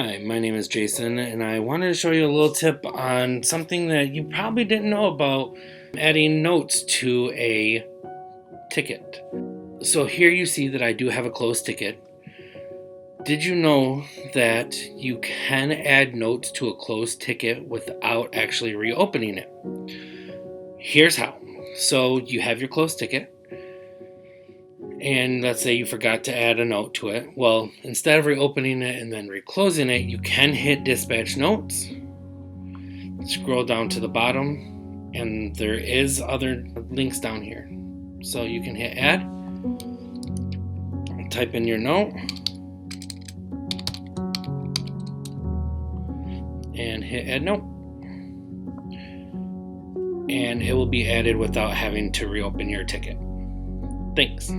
Hi, my name is Jason, and I wanted to show you a little tip on something that you probably didn't know about adding notes to a ticket. So here you see that I do have a closed ticket. Did you know that you can add notes to a closed ticket without actually reopening it? Here's how. So you have your closed ticket, and let's say you forgot to add a note to it. Well, instead of reopening it and then reclosing it, you can hit dispatch notes. Scroll down to the bottom and there is other links down here. So you can hit add, type in your note, and hit add note. And it will be added without having to reopen your ticket. Thanks.